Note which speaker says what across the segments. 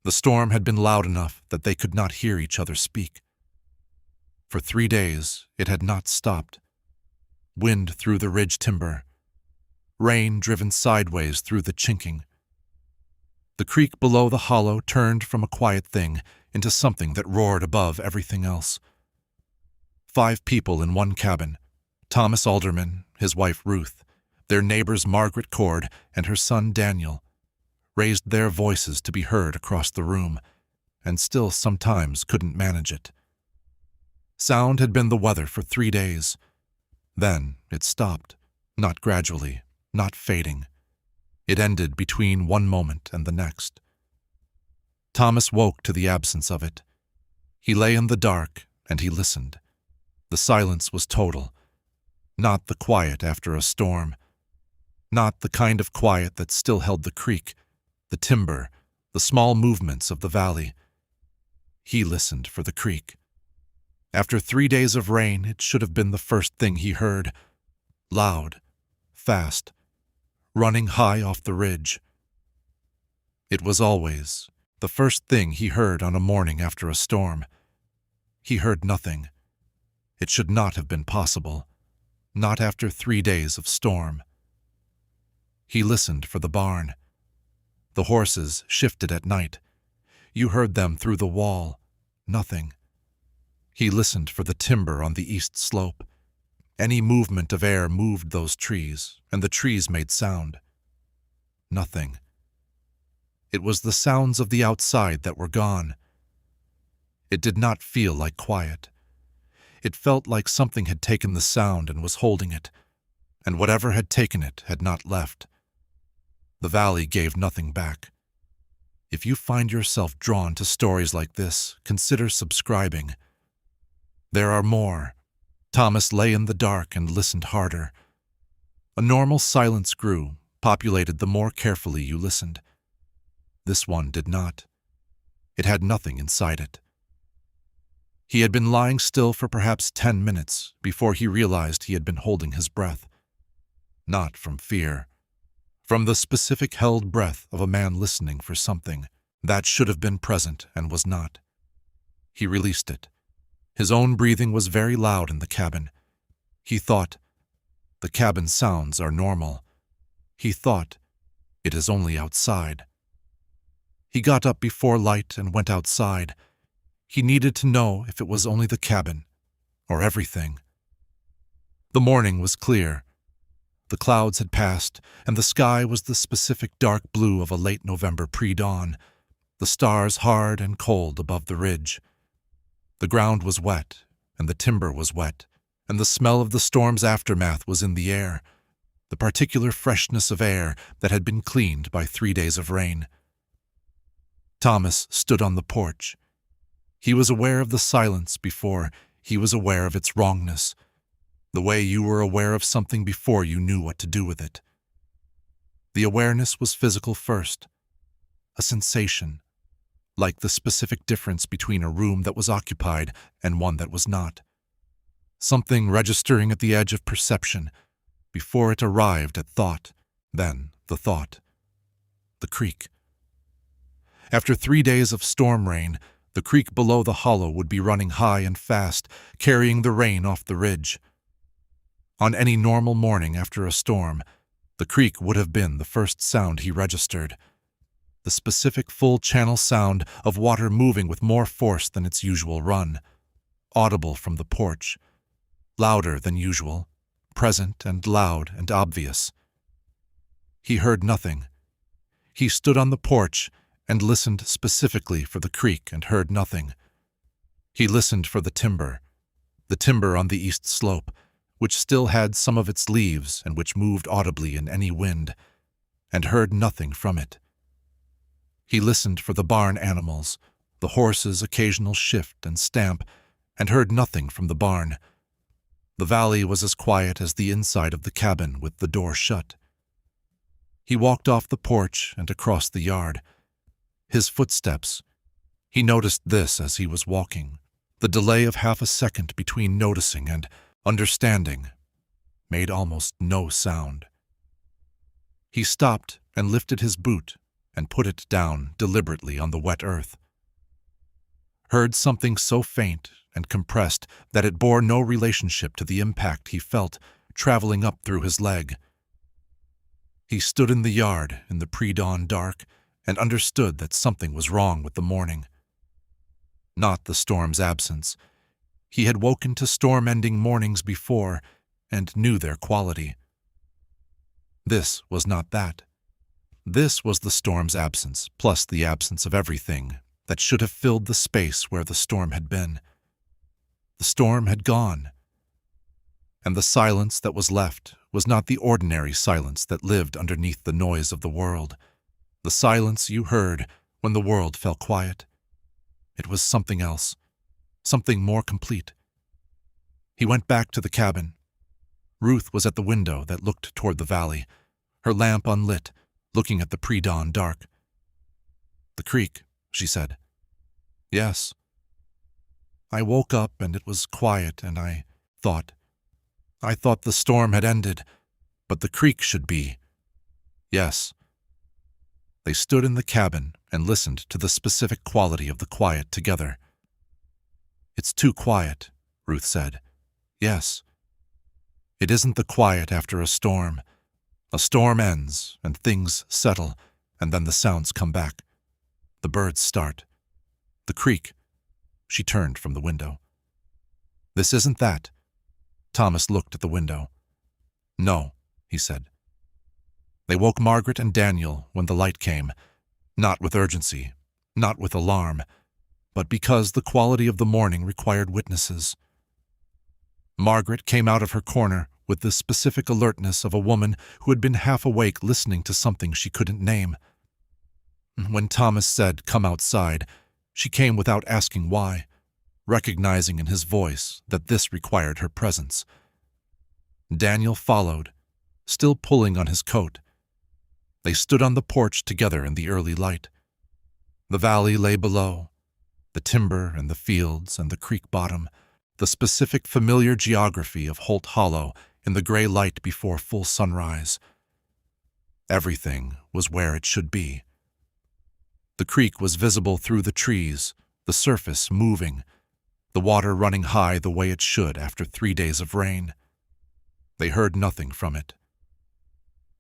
Speaker 1: The storm had been loud enough that they could not hear each other speak. For 3 days it had not stopped. Wind through the ridge timber, rain driven sideways through the chinking. The creek below the hollow turned from a quiet thing into something that roared above everything else. 5 people in one cabin: Thomas Alderman, his wife Ruth, their neighbors Margaret Cord, and her son Daniel, raised their voices to be heard across the room, and still sometimes couldn't manage it. Sound had been the weather for 3 days. Then it stopped, not gradually, not fading. It ended between one moment and the next. Thomas woke to the absence of it. He lay in the dark and he listened. The silence was total, not the quiet after a storm, not the kind of quiet that still held the creek, the timber, the small movements of the valley. He listened for the creek. After 3 days of rain, it should have been the first thing he heard. Loud, fast, running high off the ridge. It was always the first thing he heard on a morning after a storm. He heard nothing. It should not have been possible, not after 3 days of storm. He listened for the barn. The horses shifted at night. You heard them through the wall. Nothing. He listened for the timber on the east slope. Any movement of air moved those trees, and the trees made sound. Nothing. It was the sounds of the outside that were gone. It did not feel like quiet. It felt like something had taken the sound and was holding it, and whatever had taken it had not left. The valley gave nothing back. If you find yourself drawn to stories like this, consider subscribing. There are more. Thomas lay in the dark and listened harder. A normal silence grew, populated the more carefully you listened. This one did not. It had nothing inside it. He had been lying still for perhaps 10 minutes before he realized he had been holding his breath. Not from fear. From the specific held breath of a man listening for something that should have been present and was not. He released it. His own breathing was very loud in the cabin. He thought, the cabin sounds are normal. He thought, it is only outside. He got up before light and went outside. He needed to know if it was only the cabin or everything. The morning was clear. The clouds had passed, and the sky was the specific dark blue of a late November pre-dawn, the stars hard and cold above the ridge. The ground was wet, and the timber was wet, and the smell of the storm's aftermath was in the air, the particular freshness of air that had been cleaned by 3 days of rain. Thomas stood on the porch. He was aware of the silence before he was aware of its wrongness, the way you were aware of something before you knew what to do with it. The awareness was physical first, a sensation, like the specific difference between a room that was occupied and one that was not. Something registering at the edge of perception before it arrived at thought, then the thought. The creek. After 3 days of storm rain, the creek below the hollow would be running high and fast, carrying the rain off the ridge. On any normal morning after a storm, the creek would have been the first sound he registered. The specific full-channel sound of water moving with more force than its usual run, audible from the porch, louder than usual, present and loud and obvious. He heard nothing. He stood on the porch and listened specifically for the creek and heard nothing. He listened for the timber on the east slope, which still had some of its leaves and which moved audibly in any wind, and heard nothing from it. He listened for the barn animals, the horses' occasional shift and stamp, and heard nothing from the barn. The valley was as quiet as the inside of the cabin with the door shut. He walked off the porch and across the yard. His footsteps. He noticed this as he was walking. The delay of half a second between noticing and understanding made almost no sound. He stopped and lifted his boot and put it down deliberately on the wet earth. Heard something so faint and compressed that it bore no relationship to the impact he felt traveling up through his leg. He stood in the yard in the pre-dawn dark and understood that something was wrong with the morning. Not the storm's absence. He had woken to storm-ending mornings before and knew their quality. This was not that. This was the storm's absence, plus the absence of everything that should have filled the space where the storm had been. The storm had gone, and the silence that was left was not the ordinary silence that lived underneath the noise of the world, the silence you heard when the world fell quiet. It was something else, something more complete. He went back to the cabin. Ruth was at the window that looked toward the valley, her lamp unlit, looking at the pre-dawn dark. "The creek," she said. "Yes." "I woke up and it was quiet and I thought the storm had ended, but the creek should be." "Yes." They stood in the cabin and listened to the specific quality of the quiet together. "It's too quiet," Ruth said. "Yes." "It isn't the quiet after a storm. A storm ends and things settle, and then the sounds come back. The birds start. The creek." She turned from the window. "This isn't that." Thomas looked at the window. "No," he said. They woke Margaret and Daniel when the light came, not with urgency, not with alarm, but because the quality of the morning required witnesses. Margaret came out of her corner with the specific alertness of a woman who had been half awake listening to something she couldn't name. When Thomas said, "Come outside," she came without asking why, recognizing in his voice that this required her presence. Daniel followed, still pulling on his coat. They stood on the porch together in the early light. The valley lay below, the timber and the fields and the creek bottom, the specific familiar geography of Holt Hollow in the gray light before full sunrise. Everything was where it should be. The creek was visible through the trees, the surface moving, the water running high the way it should after 3 days of rain. They heard nothing from it.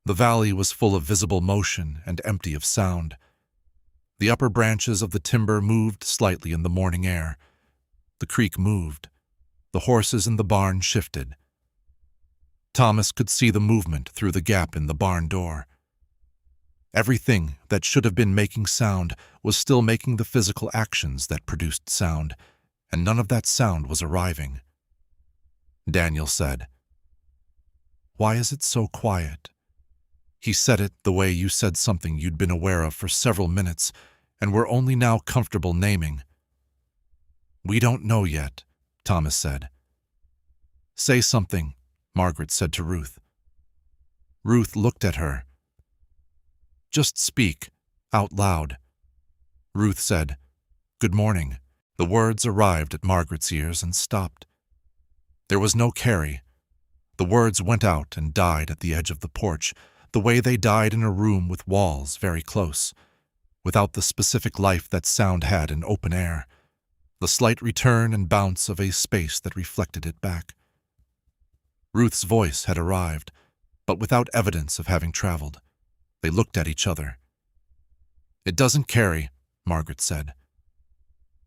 Speaker 1: The valley was full of visible motion and empty of sound. The upper branches of the timber moved slightly in the morning air. The creek moved. The horses in the barn shifted. Thomas could see the movement through the gap in the barn door. Everything that should have been making sound was still making the physical actions that produced sound, and none of that sound was arriving. Daniel said, "Why is it so quiet?" He said it the way you said something you'd been aware of for several minutes and were only now comfortable naming. "We don't know yet," Thomas said. "Say something," Margaret said to Ruth. Ruth looked at her. "Just speak, out loud." Ruth said, "Good morning." The words arrived at Margaret's ears and stopped. There was no carry. The words went out and died at the edge of the porch, the way they died in a room with walls very close, without the specific life that sound had in open air, the slight return and bounce of a space that reflected it back. Ruth's voice had arrived, but without evidence of having traveled. They looked at each other. "It doesn't carry," Margaret said.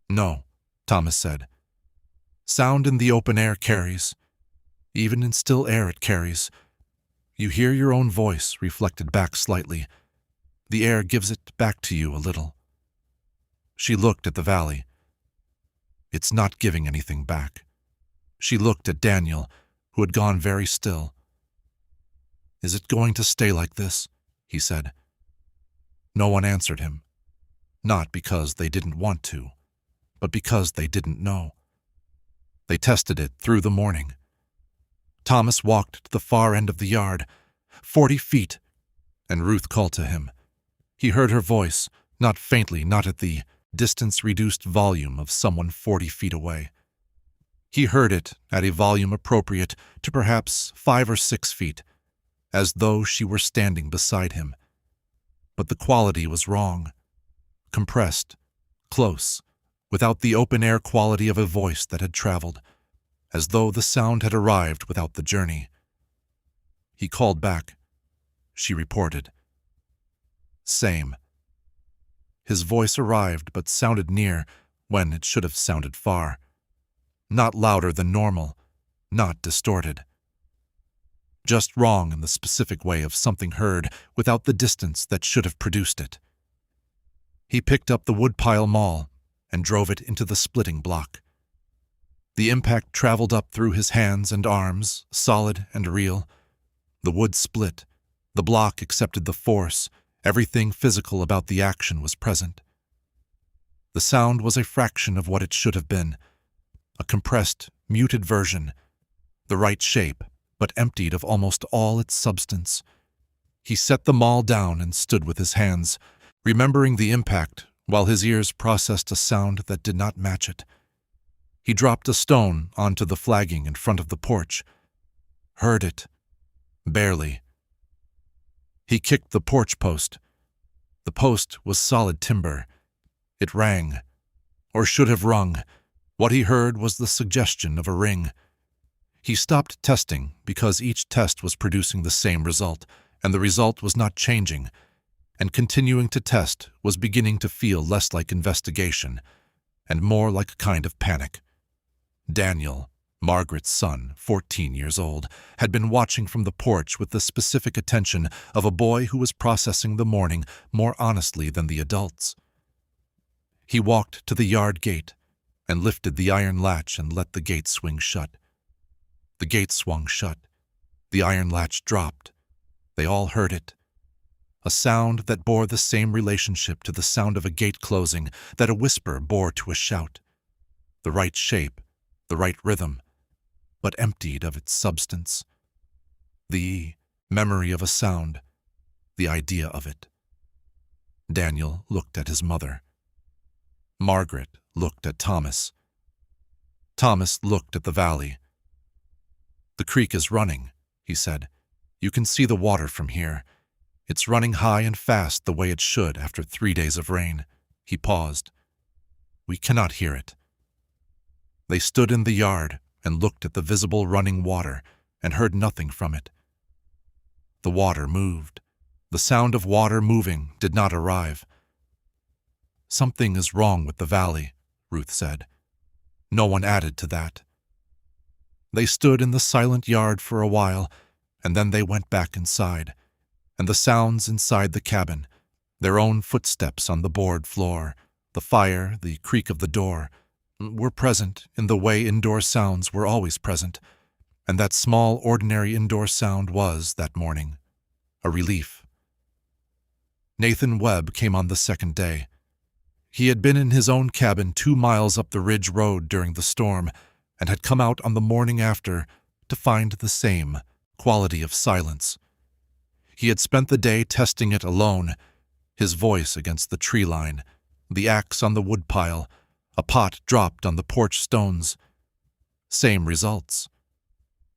Speaker 1: "No," Thomas said. "Sound in the open air carries. Even in still air it carries. You hear your own voice reflected back slightly. The air gives it back to you a little." She looked at the valley. "It's not giving anything back." She looked at Daniel, who had gone very still. "Is it going to stay like this?" he said. No one answered him, not because they didn't want to, but because they didn't know. They tested it through the morning. Thomas walked to the far end of the yard, 40 feet, and Ruth called to him. He heard her voice, not faintly, not at the distance-reduced volume of someone 40 feet away. He heard it at a volume appropriate to perhaps 5 or 6 feet, as though she were standing beside him. but the quality was wrong. Compressed, close, without the open-air quality of a voice that had traveled, as though the sound had arrived without the journey. He called back. She reported. Same. His voice arrived but sounded near when it should have sounded far. Not louder than normal, not distorted. Just wrong in the specific way of something heard without the distance that should have produced it. He picked up the woodpile maul and drove it into the splitting block. The impact traveled up through his hands and arms, solid and real. The wood split. The block accepted the force. Everything physical about the action was present. The sound was a fraction of what it should have been, a compressed, muted version, the right shape, but emptied of almost all its substance. He set the maul down and stood with his hands, remembering the impact while his ears processed a sound that did not match it. He dropped a stone onto the flagging in front of the porch. Heard it. Barely. He kicked the porch post. The post was solid timber. It rang, or should have rung. What he heard was the suggestion of a ring. He stopped testing because each test was producing the same result, and the result was not changing, and continuing to test was beginning to feel less like investigation and more like a kind of panic. Daniel, Margaret's son, 14 years old, had been watching from the porch with the specific attention of a boy who was processing the morning more honestly than the adults. He walked to the yard gate and lifted the iron latch and let the gate swing shut. The gate swung shut. The iron latch dropped. They all heard it. A sound that bore the same relationship to the sound of a gate closing that a whisper bore to a shout. The right shape, the right rhythm, but emptied of its substance. The memory of a sound, the idea of it. Daniel looked at his mother. Margaret looked at Thomas. Thomas looked at the valley. "The creek is running," he said. "You can see the water from here. It's running high and fast the way it should after 3 days of rain." He paused. "We cannot hear it." They stood in the yard and looked at the visible running water and heard nothing from it. The water moved. The sound of water moving did not arrive. "Something is wrong with the valley," Ruth said. No one added to that. They stood in the silent yard for a while, and then they went back inside, and the sounds inside the cabin, their own footsteps on the board floor, the fire, the creak of the door, were present in the way indoor sounds were always present, and that small, ordinary indoor sound was, that morning, a relief. Nathan Webb came on the second day. He had been in his own cabin 2 miles up the ridge road during the storm, and had come out on the morning after to find the same quality of silence. He had spent the day testing it alone, his voice against the tree line, the axe on the woodpile, a pot dropped on the porch stones. Same results.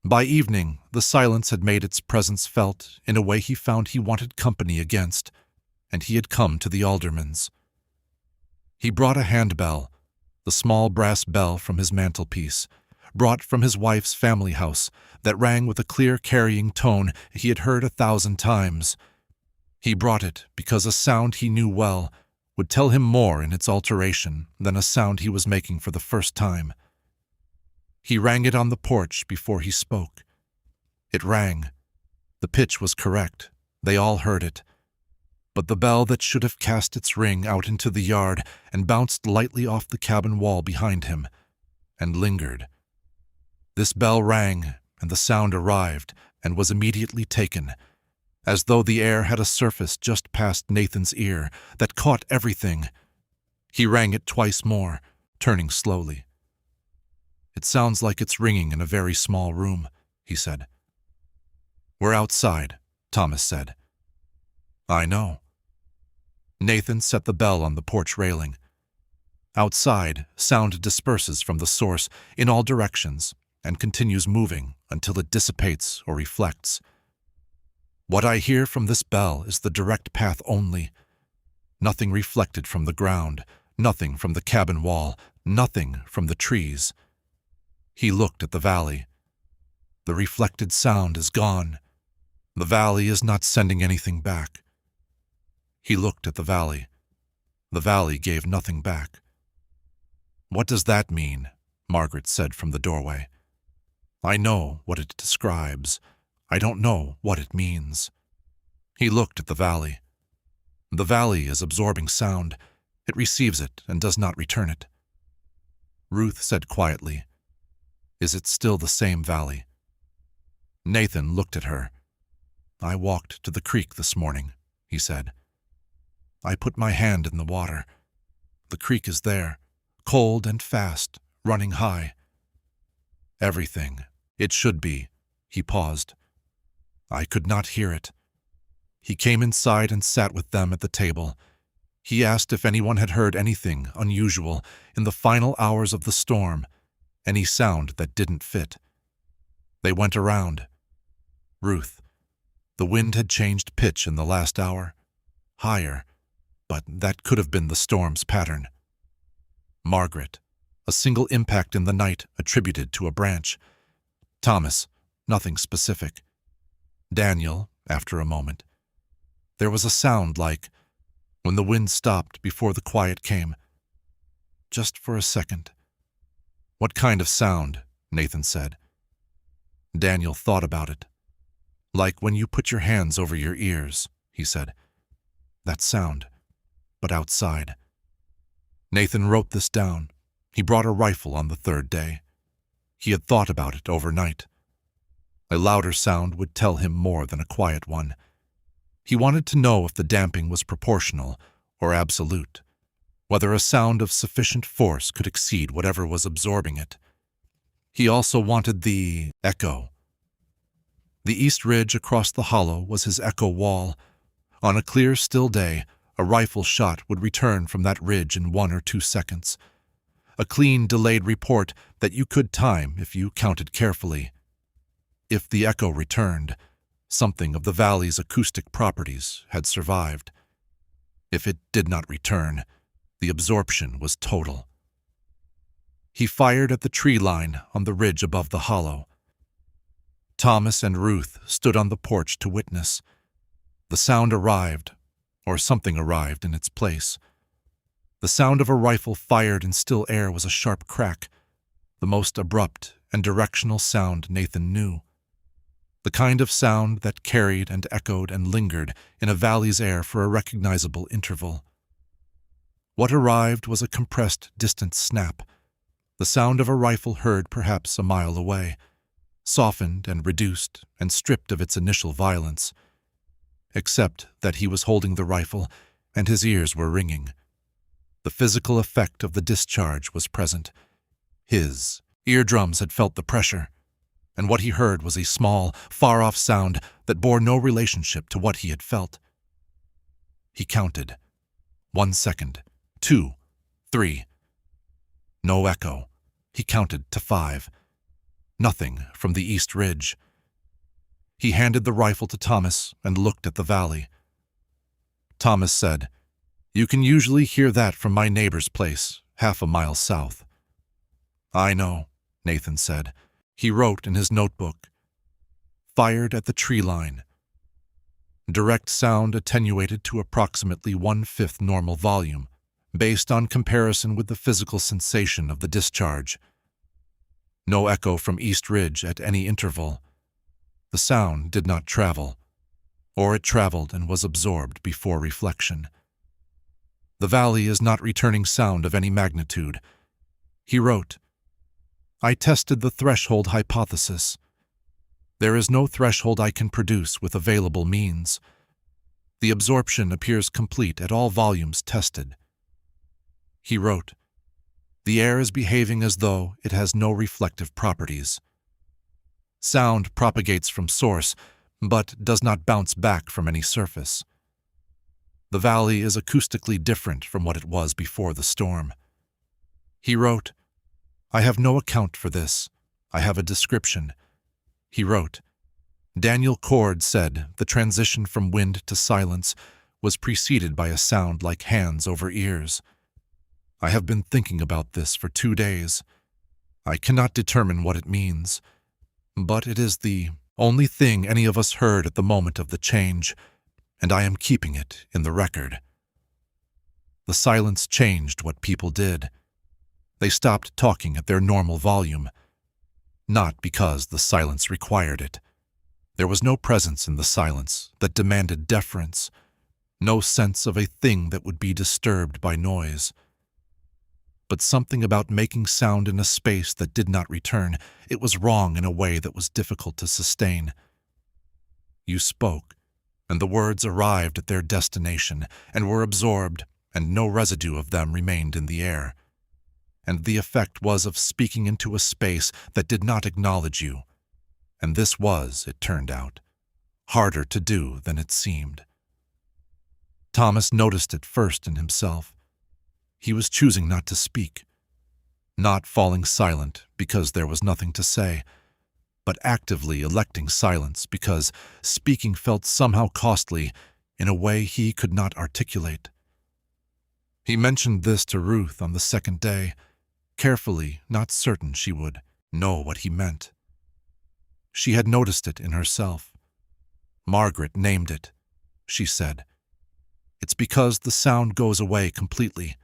Speaker 1: By evening, the silence had made its presence felt in a way he found he wanted company against, and he had come to the alderman's. He brought a handbell, the small brass bell from his mantelpiece, brought from his wife's family house, that rang with a clear carrying tone he had heard 1,000 times. He brought it because a sound he knew well would tell him more in its alteration than a sound he was making for the first time. He rang it on the porch before he spoke. It rang. The pitch was correct. They all heard it. But the bell that should have cast its ring out into the yard and bounced lightly off the cabin wall behind him, and lingered. This bell rang, and the sound arrived and was immediately taken, as though the air had a surface just past Nathan's ear that caught everything. He rang it twice more, turning slowly. "It sounds like it's ringing in a very small room," he said. "We're outside," Thomas said. "I know." Nathan set the bell on the porch railing. Outside, sound disperses from the source in all directions and continues moving until it dissipates or reflects. What I hear from this bell is the direct path only. Nothing reflected from the ground, nothing from the cabin wall, nothing from the trees. He looked at the valley. The reflected sound is gone. The valley is not sending anything back. He looked at the valley. The valley gave nothing back. "What does that mean?" Margaret said from the doorway. "I know what it describes. I don't know what it means." He looked at the valley. The valley is absorbing sound. It receives it and does not return it. Ruth said quietly, "Is it still the same valley?" Nathan looked at her. "I walked to the creek this morning," he said. "I put my hand in the water. The creek is there, cold and fast, running high. Everything. It should be." He paused. "I could not hear it." He came inside and sat with them at the table. He asked if anyone had heard anything unusual in the final hours of the storm, any sound that didn't fit. They went around. Ruth. The wind had changed pitch in the last hour. Higher, but that could have been the storm's pattern. Margaret. A single impact in the night attributed to a branch. Thomas. Nothing specific. Daniel, after a moment. There was a sound like when the wind stopped before the quiet came. Just for a second. "What kind of sound?" Nathan said. Daniel thought about it. "Like when you put your hands over your ears," he said. "That sound, but outside." Nathan wrote this down. He brought a rifle on the third day. He had thought about it overnight. A louder sound would tell him more than a quiet one. He wanted to know if the damping was proportional or absolute, whether a sound of sufficient force could exceed whatever was absorbing it. He also wanted the echo. The east ridge across the hollow was his echo wall. On a clear, still day, a rifle shot would return from that ridge in 1 or 2 seconds. A clean, delayed report that you could time if you counted carefully. If the echo returned, something of the valley's acoustic properties had survived. If it did not return, the absorption was total. He fired at the tree line on the ridge above the hollow. Thomas and Ruth stood on the porch to witness. The sound arrived, or something arrived in its place. The sound of a rifle fired in still air was a sharp crack, the most abrupt and directional sound Nathan knew. The kind of sound that carried and echoed and lingered in a valley's air for a recognizable interval. What arrived was a compressed, distant snap, the sound of a rifle heard perhaps a mile away, softened and reduced and stripped of its initial violence, except that he was holding the rifle and his ears were ringing. The physical effect of the discharge was present. His eardrums had felt the pressure, and what he heard was a small, far-off sound that bore no relationship to what he had felt. He counted. 1 second, 2, 3. No echo. He counted to 5. Nothing from the east ridge. He handed the rifle to Thomas and looked at the valley. Thomas said, "You can usually hear that from my neighbor's place, half a mile south." "I know," Nathan said. He wrote in his notebook, "Fired at the tree line. Direct sound attenuated to approximately 1/5 normal volume, based on comparison with the physical sensation of the discharge. No echo from East Ridge at any interval. The sound did not travel, or it traveled and was absorbed before reflection. The valley is not returning sound of any magnitude." He wrote, "I tested the threshold hypothesis. There is no threshold I can produce with available means. The absorption appears complete at all volumes tested." He wrote, "The air is behaving as though it has no reflective properties. Sound propagates from source, but does not bounce back from any surface. The valley is acoustically different from what it was before the storm." He wrote, "I have no account for this. I have a description." He wrote, Daniel Cord said the transition from wind to silence was preceded by a sound like hands over ears. I have been thinking about this for 2 days. I cannot determine what it means, but it is the only thing any of us heard at the moment of the change, and I am keeping it in the record. The silence changed what people did. They stopped talking at their normal volume, not because the silence required it. There was no presence in the silence that demanded deference, no sense of a thing that would be disturbed by noise. But something about making sound in a space that did not return, it was wrong in a way that was difficult to sustain. You spoke, and the words arrived at their destination and were absorbed, and no residue of them remained in the air. And the effect was of speaking into a space that did not acknowledge you. And this was, it turned out, harder to do than it seemed. Thomas noticed it first in himself. He was choosing not to speak, not falling silent because there was nothing to say, but actively electing silence because speaking felt somehow costly in a way he could not articulate. He mentioned this to Ruth on the second day, carefully, not certain she would know what he meant. She had noticed it in herself. Margaret named it. She said, "It's because the sound goes away completely.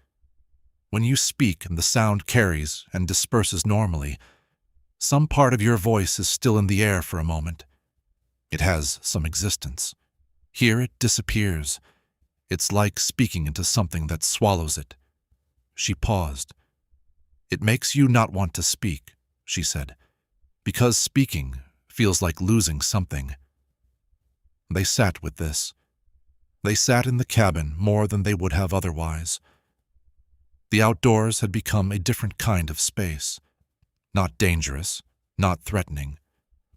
Speaker 1: When you speak and the sound carries and disperses normally, some part of your voice is still in the air for a moment. It has some existence. Here it disappears. It's like speaking into something that swallows it." She paused. "It makes you not want to speak," she said, "because speaking feels like losing something." They sat with this. They sat in the cabin more than they would have otherwise. The outdoors had become a different kind of space. Not dangerous, not threatening,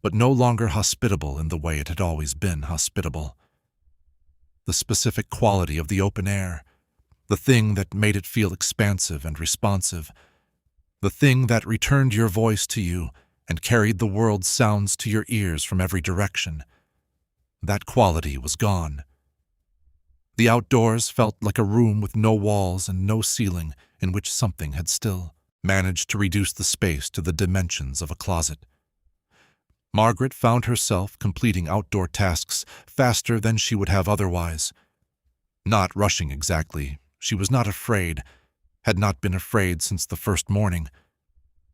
Speaker 1: but no longer hospitable in the way it had always been hospitable. The specific quality of the open air, the thing that made it feel expansive and responsive, the thing that returned your voice to you and carried the world's sounds to your ears from every direction, that quality was gone. The outdoors felt like a room with no walls and no ceiling in which something had still managed to reduce the space to the dimensions of a closet. Margaret found herself completing outdoor tasks faster than she would have otherwise. Not rushing exactly, she was not afraid, had not been afraid since the first morning,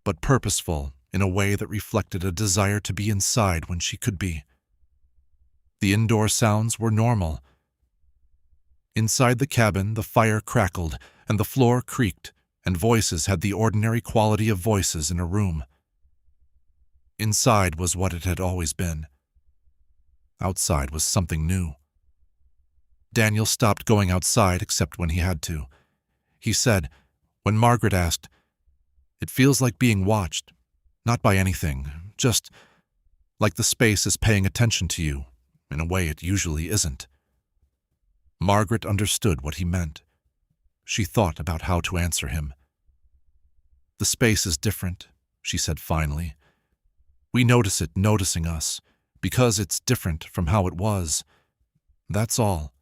Speaker 1: but purposeful in a way that reflected a desire to be inside when she could be. The indoor sounds were normal. Inside the cabin, the fire crackled and the floor creaked, and voices had the ordinary quality of voices in a room. Inside was what it had always been. Outside was something new. Daniel stopped going outside except when he had to. He said, when Margaret asked, "It feels like being watched, not by anything, just like the space is paying attention to you, in a way it usually isn't." Margaret understood what he meant. She thought about how to answer him. "The space is different," she said finally. "We notice it noticing us, because it's different from how it was. That's all."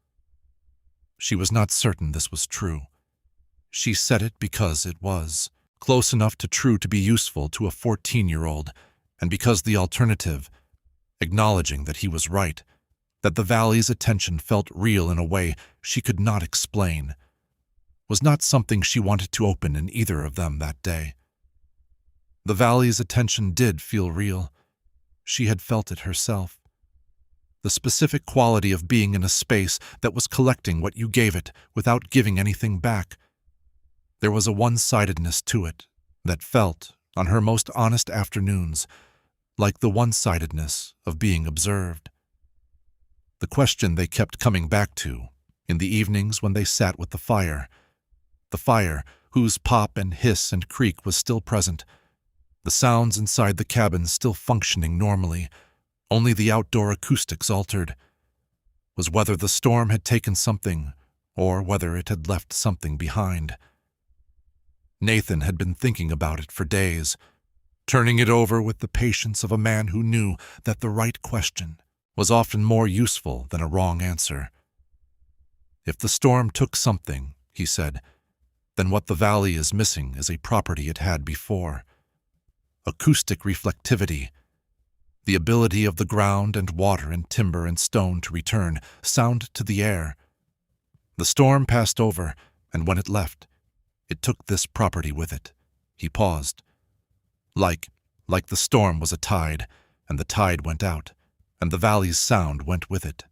Speaker 1: She was not certain this was true. She said it because it was, close enough to true to be useful to a 14-year-old, and because the alternative, acknowledging that he was right, that the valley's attention felt real in a way she could not explain, was not something she wanted to open in either of them that day. The valley's attention did feel real. She had felt it herself. The specific quality of being in a space that was collecting what you gave it without giving anything back. There was a one-sidedness to it that felt, on her most honest afternoons, like the one-sidedness of being observed. The question they kept coming back to, in the evenings when they sat with the fire whose pop and hiss and creak was still present, the sounds inside the cabin still functioning normally, only the outdoor acoustics altered, was whether the storm had taken something or whether it had left something behind. Nathan had been thinking about it for days, turning it over with the patience of a man who knew that the right question was often more useful than a wrong answer. If the storm took something, he said, then what the valley is missing is a property it had before. Acoustic reflectivity, the ability of the ground and water and timber and stone to return sound to the air. The storm passed over, and when it left, it took this property with it. He paused. Like the storm was a tide, and the tide went out, and the valley's sound went with it.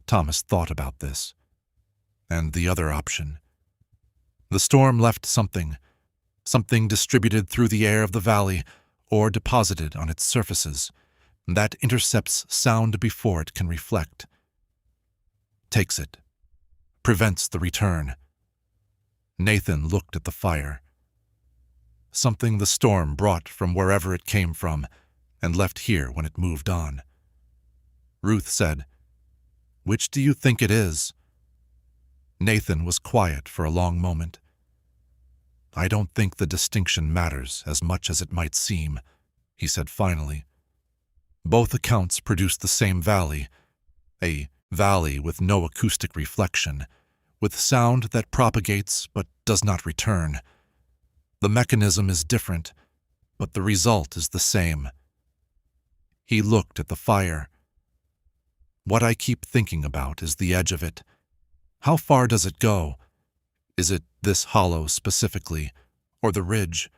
Speaker 1: Thomas thought about this. And the other option. The storm left something distributed through the air of the valley or deposited on its surfaces, that intercepts sound before it can reflect. Takes it. Prevents the return. Nathan looked at the fire. Something the storm brought from wherever it came from and left here when it moved on. Ruth said, "Which do you think it is?" Nathan was quiet for a long moment. "I don't think the distinction matters as much as it might seem," he said finally. "Both accounts produce the same valley, a valley with no acoustic reflection, with sound that propagates but does not return. The mechanism is different, but the result is the same." He looked at the fire. "What I keep thinking about is the edge of it. How far does it go? Is it this hollow specifically, or the ridge,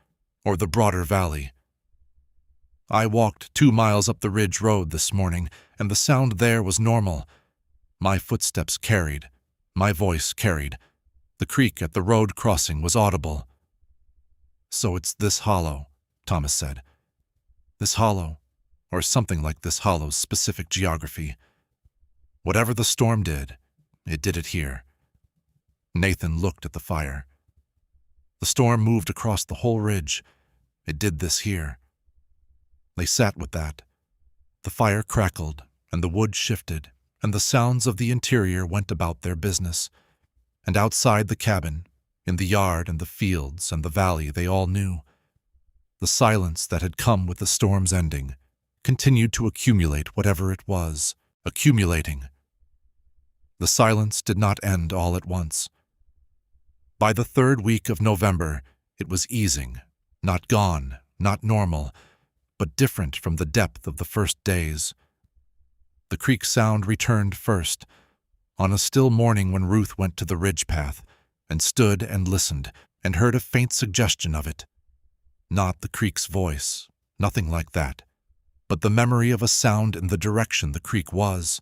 Speaker 1: or the broader valley? I walked 2 miles up the ridge road this morning, and the sound there was normal. My footsteps carried. My voice carried. The creek at the road crossing was audible." "So it's this hollow," Thomas said. "This hollow, or something like this hollow's specific geography. Whatever the storm did, it did it here." Nathan looked at the fire. "The storm moved across the whole ridge. It did this here." They sat with that. The fire crackled, and the wood shifted, and the sounds of the interior went about their business. And outside the cabin, in the yard and the fields and the valley they all knew. The silence that had come with the storm's ending continued to accumulate whatever it was, accumulating. The silence did not end all at once. By the 3rd week of November, it was easing, not gone, not normal, but different from the depth of the first days. The creek sound returned first, on a still morning when Ruth went to the ridge path and stood and listened and heard a faint suggestion of it. Not the creek's voice, nothing like that, but the memory of a sound in the direction the creek was.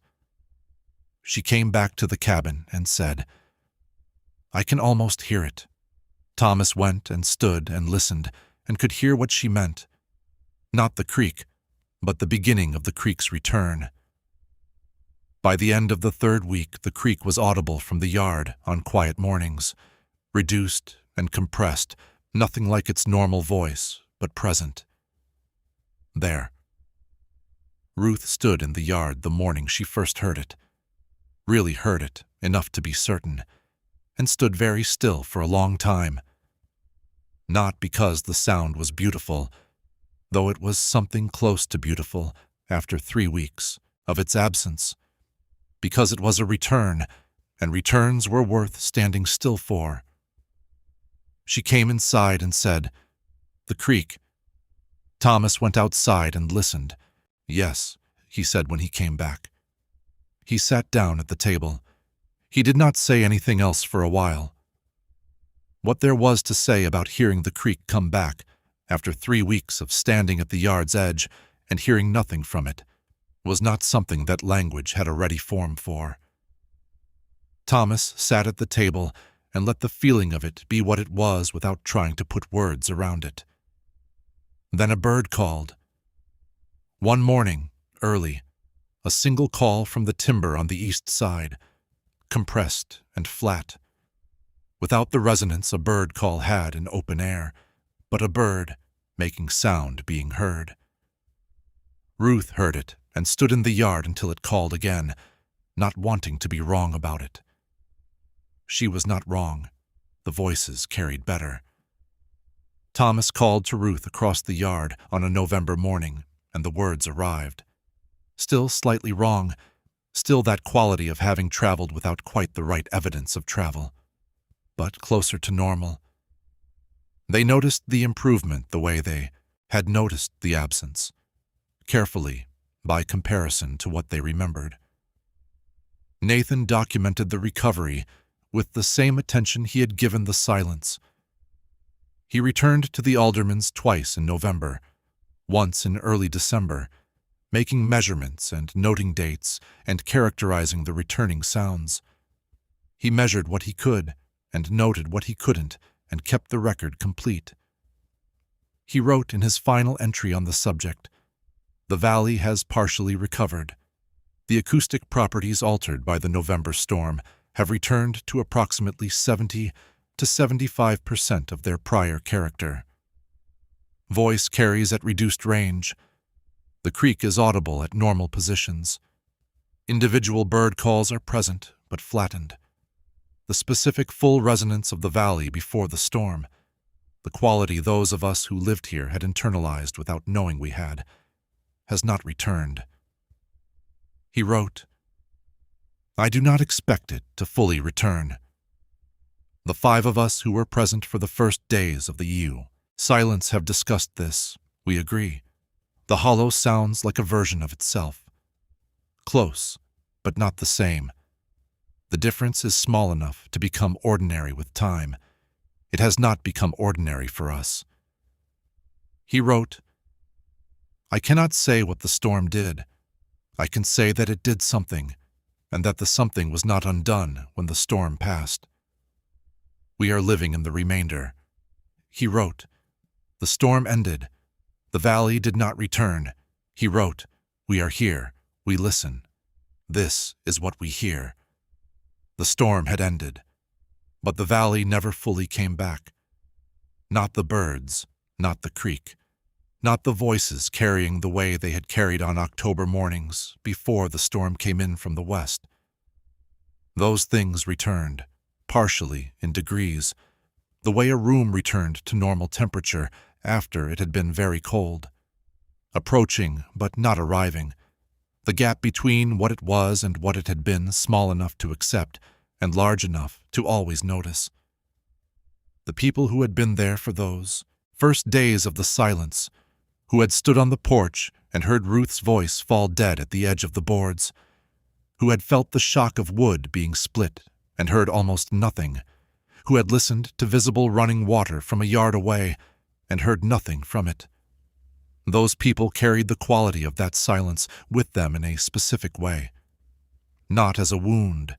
Speaker 1: She came back to the cabin and said, "I can almost hear it." Thomas went and stood and listened and could hear what she meant. Not the creek, but the beginning of the creek's return. By the end of the 3rd week, the creek was audible from the yard on quiet mornings, reduced and compressed, nothing like its normal voice, but present. There. Ruth stood in the yard the morning she first heard it, really heard it enough to be certain, and stood very still for a long time. Not because the sound was beautiful, though it was something close to beautiful after 3 weeks of its absence, because it was a return, and returns were worth standing still for. She came inside and said, "The creek." Thomas went outside and listened. "Yes," he said when he came back. He sat down at the table. He did not say anything else for a while. What there was to say about hearing the creek come back after 3 weeks of standing at the yard's edge and hearing nothing from it was not something that language had a ready form for. Thomas sat at the table and let the feeling of it be what it was without trying to put words around it. Then a bird called. One morning, early, a single call from the timber on the east side, compressed and flat, without the resonance a bird call had in open air, but a bird making sound being heard. Ruth heard it and stood in the yard until it called again, not wanting to be wrong about it. She was not wrong. The voices carried better. Thomas called to Ruth across the yard on a November morning, and the words arrived. still slightly wrong, still that quality of having traveled without quite the right evidence of travel, but closer to normal. They noticed the improvement the way they had noticed the absence, carefully, by comparison to what they remembered. Nathan documented the recovery with the same attention he had given the silence. He returned to the aldermans twice in November, once in early December, making measurements and noting dates and characterizing the returning sounds. He measured what he could and noted what he couldn't and kept the record complete. He wrote in his final entry on the subject, "The valley has partially recovered. The acoustic properties altered by the November storm have returned to approximately 70 to 75% of their prior character. Voice carries at reduced range. The creek is audible at normal positions. Individual bird calls are present, but flattened. The specific full resonance of the valley before the storm, the quality those of us who lived here had internalized without knowing we had, has not returned." He wrote, "I do not expect it to fully return. The 5 of us who were present for the first days of the silence have discussed this. We agree. The hollow sounds like a version of itself. Close, but not the same. The difference is small enough to become ordinary with time. It has not become ordinary for us." He wrote, "I cannot say what the storm did. I can say that it did something, and that the something was not undone when the storm passed. We are living in the remainder." He wrote, "The storm ended. The valley did not return." He wrote, "We are here. We listen. This is what we hear." The storm had ended, but the valley never fully came back. Not the birds, not the creek, not the voices carrying the way they had carried on October mornings before the storm came in from the west. Those things returned, partially in degrees, the way a room returned to normal temperature after it had been very cold. Approaching, but not arriving. The gap between what it was and what it had been small enough to accept and large enough to always notice. The people who had been there for those first days of the silence, who had stood on the porch and heard Ruth's voice fall dead at the edge of the boards, who had felt the shock of wood being split and heard almost nothing, who had listened to visible running water from a yard away and heard nothing from it. Those people carried the quality of that silence with them in a specific way, not as a wound,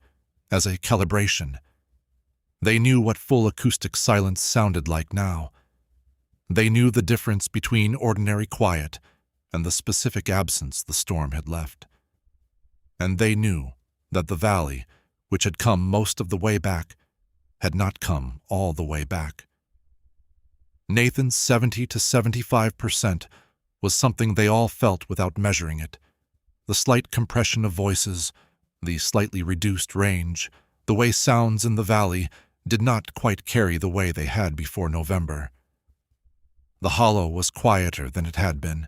Speaker 1: as a calibration. They knew what full acoustic silence sounded like now. They knew the difference between ordinary quiet and the specific absence the storm had left. And they knew that the valley, which had come most of the way back, had not come all the way back. Nathan's 70 to 75% was something they all felt without measuring it. The slight compression of voices, the slightly reduced range, the way sounds in the valley did not quite carry the way they had before November. The hollow was quieter than it had been,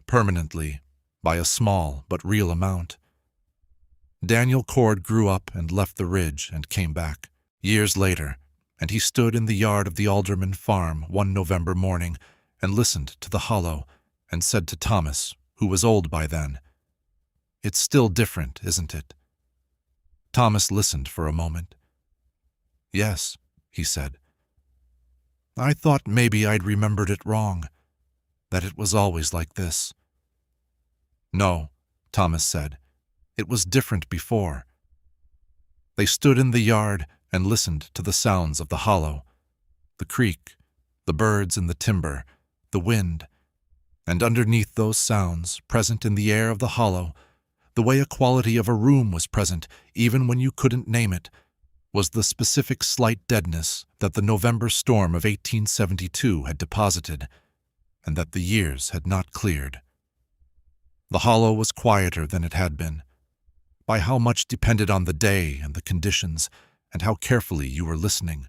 Speaker 1: permanently, by a small but real amount. Daniel Cord grew up and left the ridge and came back, years later, and he stood in the yard of the Alderman farm one November morning and listened to the hollow and said to Thomas, who was old by then, "It's still different, isn't it?" Thomas listened for a moment. "Yes," he said. "I thought maybe I'd remembered it wrong, that it was always like this." "No," Thomas said. "It was different before." They stood in the yard and listened to the sounds of the hollow, the creek, the birds in the timber, the wind, and underneath those sounds, present in the air of the hollow, the way a quality of a room was present even when you couldn't name it, was the specific slight deadness that the November storm of 1872 had deposited, and that the years had not cleared. The hollow was quieter than it had been, by how much depended on the day and the conditions, and how carefully you were listening.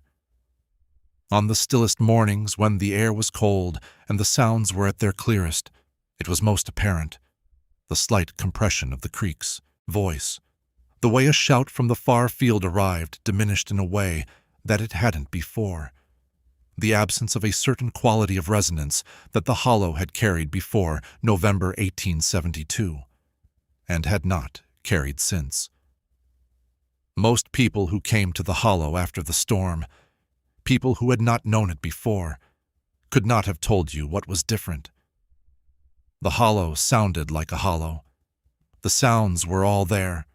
Speaker 1: On the stillest mornings, when the air was cold and the sounds were at their clearest, it was most apparent. the slight compression of the creek's voice. The way a shout from the far field arrived diminished in a way that it hadn't before. The absence of a certain quality of resonance that the hollow had carried before November 1872, and had not carried since. Most people who came to the hollow after the storm, people who had not known it before, could not have told you what was different. The hollow sounded like a hollow. The sounds were all there: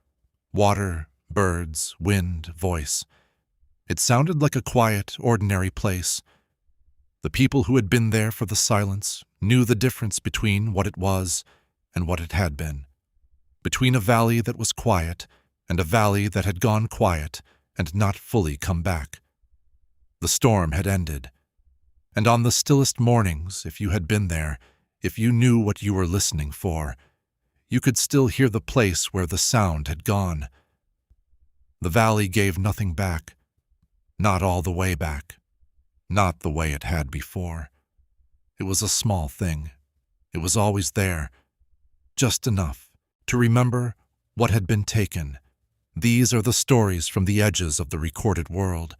Speaker 1: water, birds, wind, voice. It sounded like a quiet, ordinary place. The people who had been there for the silence knew the difference between what it was and what it had been, between a valley that was quiet and a valley that had gone quiet and not fully come back. The storm had ended, and on the stillest mornings, if you had been there, if you knew what you were listening for, you could still hear the place where the sound had gone. The valley gave nothing back, not all the way back, not the way it had before. It was a small thing. It was always there, just enough to remember what had been taken. These are the stories from the edges of the recorded world.